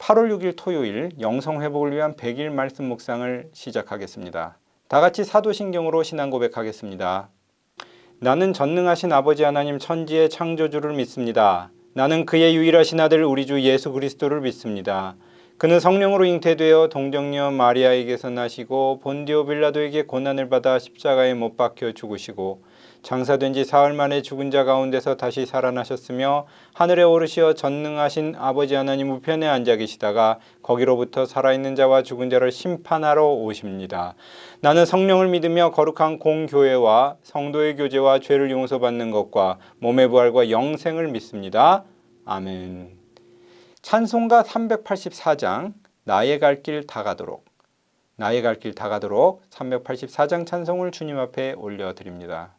8월 6일 토요일 영성회복을 위한 100일 말씀 묵상을 시작하겠습니다. 다 같이 사도신경으로 신앙 고백하겠습니다. 나는 전능하신 아버지 하나님 천지의 창조주를 믿습니다. 나는 그의 유일하신 아들 우리 주 예수 그리스도를 믿습니다. 그는 성령으로 잉태되어 동정녀 마리아에게서 나시고 본디오 빌라도에게 고난을 받아 십자가에 못 박혀 죽으시고 장사된 지 사흘 만에 죽은 자 가운데서 다시 살아나셨으며 하늘에 오르시어 전능하신 아버지 하나님 우편에 앉아 계시다가 거기로부터 살아있는 자와 죽은 자를 심판하러 오십니다. 나는 성령을 믿으며 거룩한 공교회와 성도의 교제와 죄를 용서받는 것과 몸의 부활과 영생을 믿습니다. 아멘. 찬송가 384장 나의 갈 길 다가도록 384장 찬송을 주님 앞에 올려드립니다.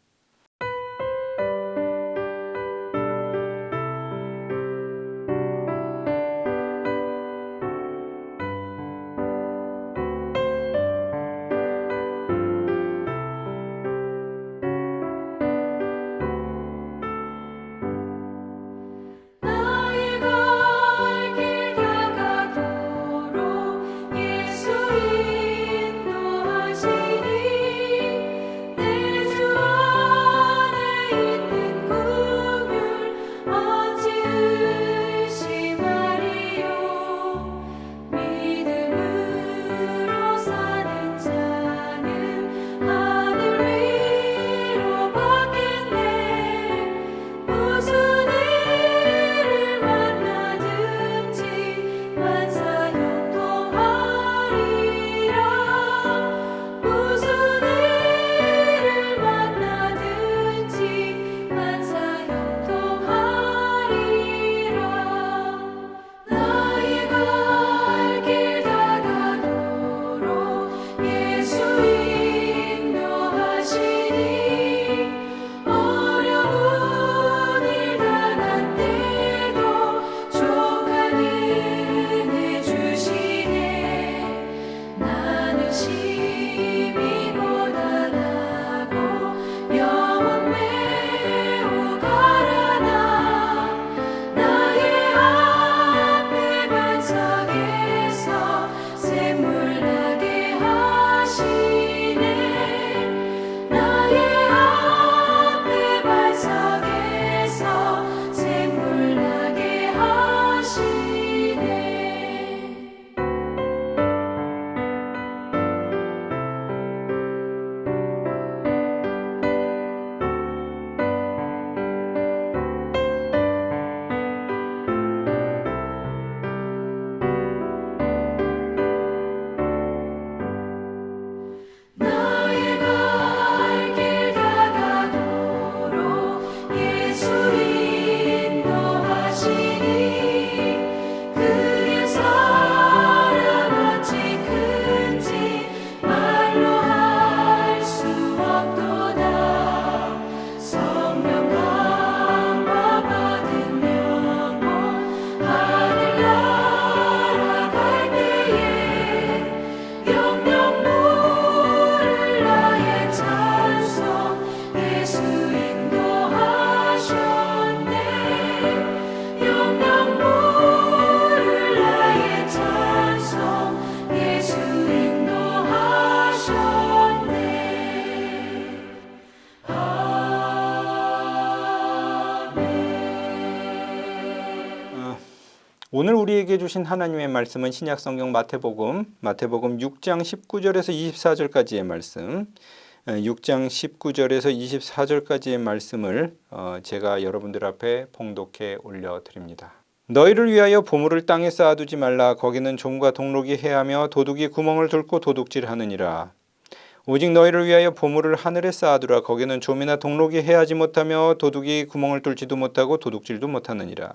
오늘 우리에게 주신 하나님의 말씀은 신약성경 마태복음 6장 19절에서 24절까지의 말씀, 6장 19절에서 24절까지의 말씀을 제가 여러분들 앞에 봉독해 올려드립니다. 너희를 위하여 보물을 땅에 쌓아두지 말라. 거기는 종과 동록이 해하며 도둑이 구멍을 뚫고 도둑질하느니라. 오직 너희를 위하여 보물을 하늘에 쌓아두라. 거기는 좀이나 동록이 해하지 못하며 도둑이 구멍을 뚫지도 못하고 도둑질도 못하느니라.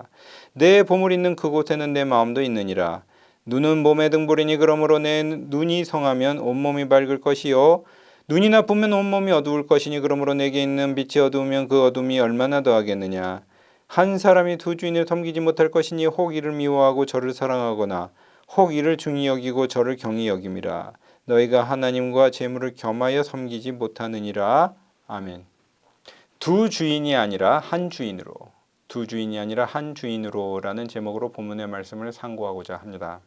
내 보물 있는 그곳에는 내 마음도 있느니라. 눈은 몸의 등불이니 그러므로 내 눈이 성하면 온몸이 밝을 것이요 눈이 나쁘면 온몸이 어두울 것이니 그러므로 내게 있는 빛이 어두우면 그 어둠이 얼마나 더하겠느냐. 한 사람이 두 주인을 섬기지 못할 것이니 혹 이를 미워하고 저를 사랑하거나 혹 이를 중히 여기고 저를 경히 여김이라. 너희가 하나님과 재물을 겸하여 섬기지 못하느니라. 아멘. 두 주인이 아니라 한 주인으로, 두 주인이 아니라 한 주인으로라는 제목으로 본문의 말씀을 상고하고자 합니다.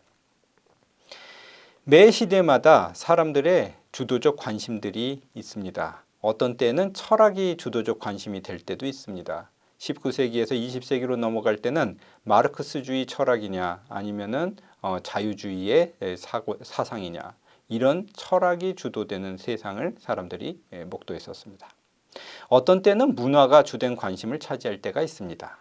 매 시대마다 사람들의 주도적 관심들이 있습니다. 어떤 때는 철학이 주도적 관심이 될 때도 있습니다. 19세기에서 20세기로 넘어갈 때는 마르크스주의 철학이냐 아니면은 자유주의의 사상이냐 이런 철학이 주도되는 세상을 사람들이 목도했었습니다. 어떤 때는 문화가 주된 관심을 차지할 때가 있습니다.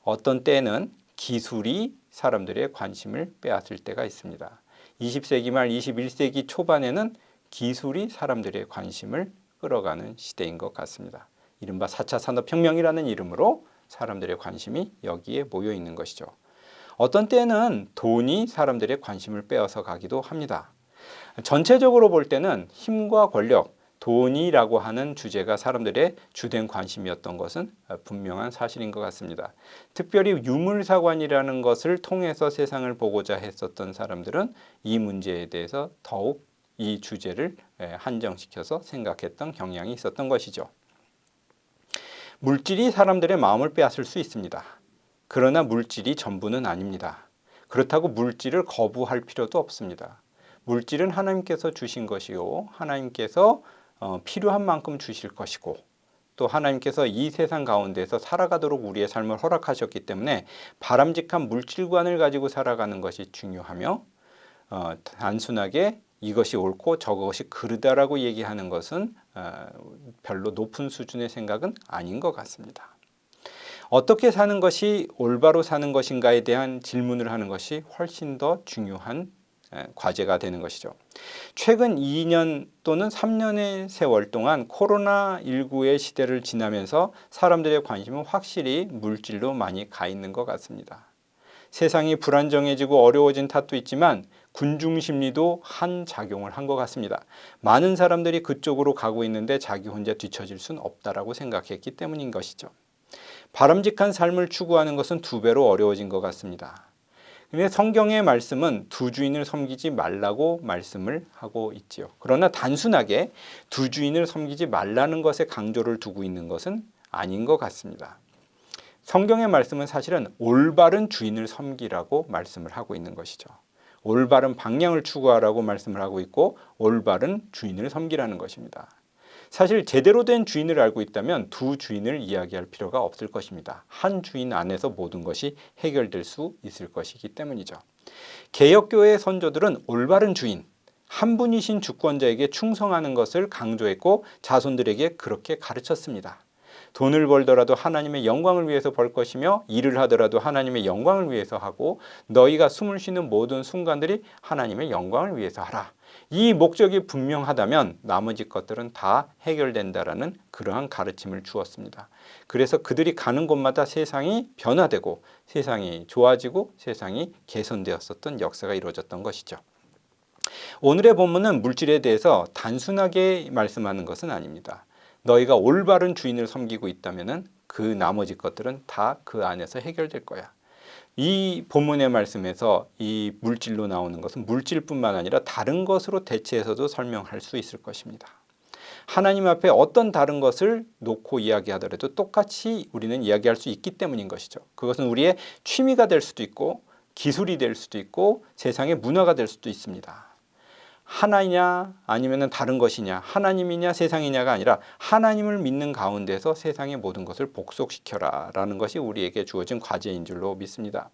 어떤 때는 기술이 사람들의 관심을 빼앗을 때가 있습니다. 20세기 말 21세기 초반에는 기술이 사람들의 관심을 끌어가는 시대인 것 같습니다. 이른바 4차 산업혁명이라는 이름으로 사람들의 관심이 여기에 모여 있는 것이죠. 어떤 때는 돈이 사람들의 관심을 빼앗아 가기도 합니다. 전체적으로 볼 때는 힘과 권력, 돈이라고 하는 주제가 사람들의 주된 관심이었던 것은 분명한 사실인 것 같습니다. 특별히 유물사관이라는 것을 통해서 세상을 보고자 했었던 사람들은 이 문제에 대해서 더욱 이 주제를 한정시켜서 생각했던 경향이 있었던 것이죠. 물질이 사람들의 마음을 빼앗을 수 있습니다. 그러나 물질이 전부는 아닙니다. 그렇다고 물질을 거부할 필요도 없습니다. 물질은 하나님께서 주신 것이요, 하나님께서 필요한 만큼 주실 것이고 또 하나님께서 이 세상 가운데서 살아가도록 우리의 삶을 허락하셨기 때문에 바람직한 물질관을 가지고 살아가는 것이 중요하며 단순하게 이것이 옳고 저것이 그르다라고 얘기하는 것은 별로 높은 수준의 생각은 아닌 것 같습니다. 어떻게 사는 것이 올바로 사는 것인가에 대한 질문을 하는 것이 훨씬 더 중요한 과제가 되는 것이죠. 최근 2년 또는 3년의 세월 동안 코로나19의 시대를 지나면서 사람들의 관심은 확실히 물질로 많이 가 있는 것 같습니다. 세상이 불안정해지고 어려워진 탓도 있지만 군중 심리도 한 작용을 한 것 같습니다. 많은 사람들이 그쪽으로 가고 있는데 자기 혼자 뒤처질 수는 없다라고 생각했기 때문인 것이죠. 바람직한 삶을 추구하는 것은 두 배로 어려워진 것 같습니다. 근데 성경의 말씀은 두 주인을 섬기지 말라고 말씀을 하고 있지요. 그러나 단순하게 두 주인을 섬기지 말라는 것에 강조를 두고 있는 것은 아닌 것 같습니다. 성경의 말씀은 사실은 올바른 주인을 섬기라고 말씀을 하고 있는 것이죠. 올바른 방향을 추구하라고 말씀을 하고 있고 올바른 주인을 섬기라는 것입니다. 사실 제대로 된 주인을 알고 있다면 두 주인을 이야기할 필요가 없을 것입니다. 한 주인 안에서 모든 것이 해결될 수 있을 것이기 때문이죠. 개혁교회의 선조들은 올바른 주인, 한 분이신 주권자에게 충성하는 것을 강조했고 자손들에게 그렇게 가르쳤습니다. 돈을 벌더라도 하나님의 영광을 위해서 벌 것이며 일을 하더라도 하나님의 영광을 위해서 하고 너희가 숨을 쉬는 모든 순간들이 하나님의 영광을 위해서 하라. 이 목적이 분명하다면 나머지 것들은 다 해결된다라는 그러한 가르침을 주었습니다. 그래서 그들이 가는 곳마다 세상이 변화되고 세상이 좋아지고 세상이 개선되었었던 역사가 이루어졌던 것이죠. 오늘의 본문은 물질에 대해서 단순하게 말씀하는 것은 아닙니다. 너희가 올바른 주인을 섬기고 있다면 그 나머지 것들은 다 그 안에서 해결될 거야. 이 본문의 말씀에서 이 물질로 나오는 것은 물질뿐만 아니라 다른 것으로 대체해서도 설명할 수 있을 것입니다. 하나님 앞에 어떤 다른 것을 놓고 이야기하더라도 똑같이 우리는 이야기할 수 있기 때문인 것이죠. 그것은 우리의 취미가 될 수도 있고 기술이 될 수도 있고 세상의 문화가 될 수도 있습니다. 하나냐 아니면 다른 것이냐, 하나님이냐 세상이냐가 아니라 하나님을 믿는 가운데서 세상의 모든 것을 복속시켜라 라는 것이 우리에게 주어진 과제인 줄로 믿습니다.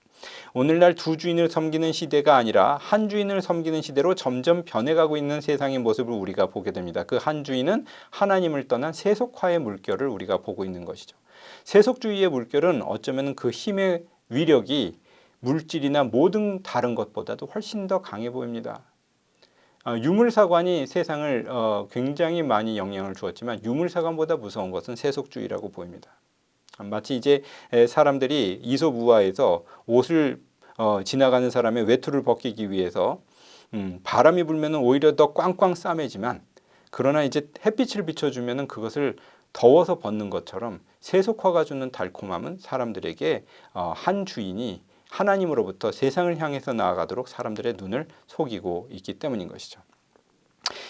오늘날 두 주인을 섬기는 시대가 아니라 한 주인을 섬기는 시대로 점점 변해가고 있는 세상의 모습을 우리가 보게 됩니다. 그 한 주인은 하나님을 떠난 세속화의 물결을 우리가 보고 있는 것이죠. 세속주의의 물결은 어쩌면 그 힘의 위력이 물질이나 모든 다른 것보다도 훨씬 더 강해 보입니다. 유물사관이 세상을 굉장히 많이 영향을 주었지만 유물사관보다 무서운 것은 세속주의라고 보입니다. 마치 이제 사람들이 이솝우화에서 옷을 지나가는 사람의 외투를 벗기기 위해서 바람이 불면 오히려 더 꽝꽝 싸매지만 그러나 이제 햇빛을 비춰주면 그것을 더워서 벗는 것처럼 세속화가 주는 달콤함은 사람들에게 한 주인이 하나님으로부터 세상을 향해서 나아가도록 사람들의 눈을 속이고 있기 때문인 것이죠.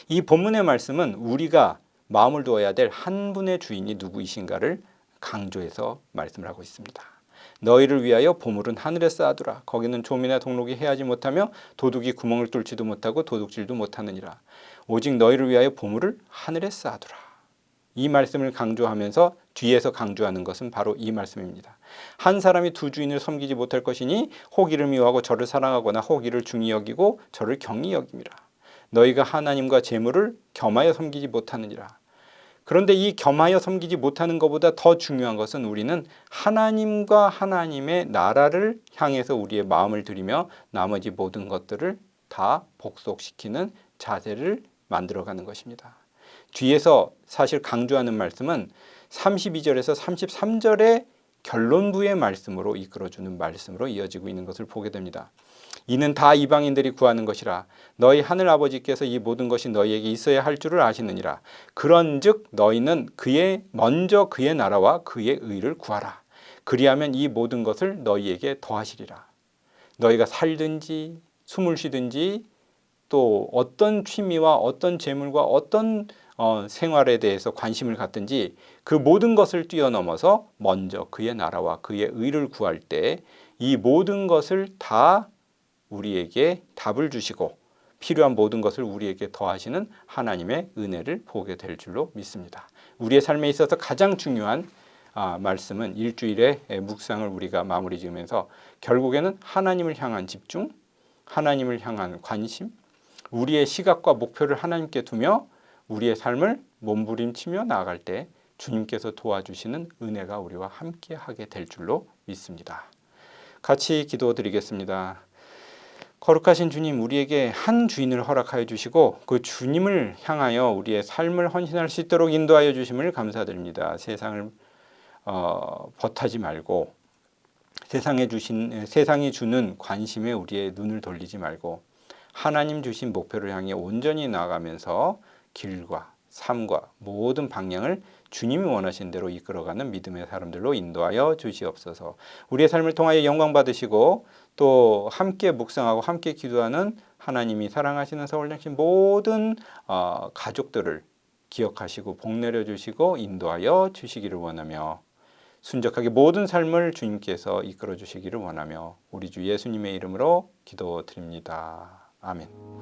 이 본문의 말씀은 우리가 마음을 두어야 될 한 분의 주인이 누구이신가를 강조해서 말씀을 하고 있습니다. 너희를 위하여 보물은 하늘에 쌓아두라. 거기는 좀이나 동록이 해하지 못하며 도둑이 구멍을 뚫지도 못하고 도둑질도 못하느니라. 오직 너희를 위하여 보물을 하늘에 쌓아두라. 이 말씀을 강조하면서 뒤에서 강조하는 것은 바로 이 말씀입니다. 한 사람이 두 주인을 섬기지 못할 것이니 혹 이를 미워하고 저를 사랑하거나 혹 이를 중히 여기고 저를 경히 여김이라. 너희가 하나님과 재물을 겸하여 섬기지 못하느니라. 그런데 이 겸하여 섬기지 못하는 것보다 더 중요한 것은 우리는 하나님과 하나님의 나라를 향해서 우리의 마음을 들이며 나머지 모든 것들을 다 복속시키는 자세를 만들어가는 것입니다. 뒤에서 사실 강조하는 말씀은 32절에서 33절의 결론부의 말씀으로 이끌어주는 말씀으로 이어지고 있는 것을 보게 됩니다. 이는 다 이방인들이 구하는 것이라. 너희 하늘 아버지께서 이 모든 것이 너희에게 있어야 할 줄을 아시느니라. 그런즉 너희는 먼저 그의 나라와 그의 의를 구하라. 그리하면 이 모든 것을 너희에게 더하시리라. 너희가 살든지 숨을 쉬든지 또 어떤 취미와 어떤 재물과 어떤 생활에 대해서 관심을 갖든지 그 모든 것을 뛰어넘어서 먼저 그의 나라와 그의 의를 구할 때 이 모든 것을 다 우리에게 답을 주시고 필요한 모든 것을 우리에게 더하시는 하나님의 은혜를 보게 될 줄로 믿습니다. 우리의 삶에 있어서 가장 중요한 말씀은 일주일의 묵상을 우리가 마무리 지으면서 결국에는 하나님을 향한 집중, 하나님을 향한 관심, 우리의 시각과 목표를 하나님께 두며 우리의 삶을 몸부림치며 나아갈 때 주님께서 도와주시는 은혜가 우리와 함께 하게 될 줄로 믿습니다. 같이 기도드리겠습니다. 거룩하신 주님, 우리에게 한 주인을 허락하여 주시고 그 주님을 향하여 우리의 삶을 헌신할 수 있도록 인도하여 주심을 감사드립니다. 세상을 버타지 말고 세상이 주는 관심에 우리의 눈을 돌리지 말고 하나님 주신 목표를 향해 온전히 나아가면서 길과 삶과 모든 방향을 주님이 원하신 대로 이끌어가는 믿음의 사람들로 인도하여 주시옵소서. 우리의 삶을 통하여 영광 받으시고 또 함께 묵상하고 함께 기도하는 하나님이 사랑하시는 서울장신 모든 가족들을 기억하시고 복 내려주시고 인도하여 주시기를 원하며 순적하게 모든 삶을 주님께서 이끌어 주시기를 원하며 우리 주 예수님의 이름으로 기도드립니다. 아멘.